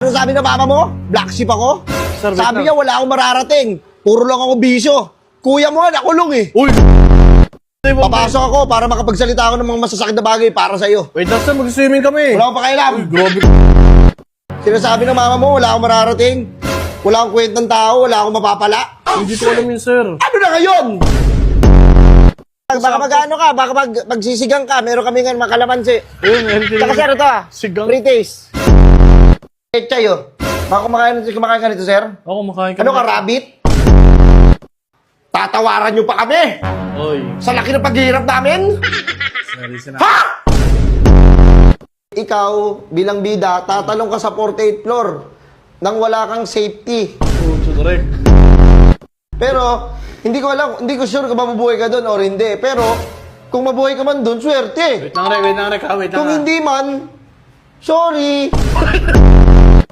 Ano sabi ng mama mo? Black sheep ako? Sir, Sabi niya wala akong mararating. Puro lang ako bisyo. Kuya mo nga, nakulong eh. Uy! Papasok ako para makapagsalita ako ng mga masasakit na bagay para sa'yo. Wait lang sir, mag-swimming kami. Wala akong pakialam. Uy, grabe. Sinasabi ng mama mo, wala akong mararating. Wala akong kwentang tao, wala akong mapapala. Hindi ko alam yun sir. Ano na ngayon? Baka mag-ano ka, baka magsisigang ka. Meron kami nga makalamansi. Ayun, Tsaka sir, ito Sigang. Pre-taste. Pechay oh. Baka kumakain ka nito, sir? Ako kumakain kami. Ano ka, rabbit? Tatawaran nyo pa kami! Oy. Sa laki ng paghihirap namin? Sorry, Ha? Ikaw, bilang bida, tatalong ka sa 48th floor nang wala kang safety. Oh, correct. Pero, hindi ko alam, hindi ko sure kung mabubuhay ka doon or hindi. Pero, kung mabuhay ka man doon, swerte. Wait lang, Rek. Wait lang, Rek. Wait lang. Kung hindi man, sorry.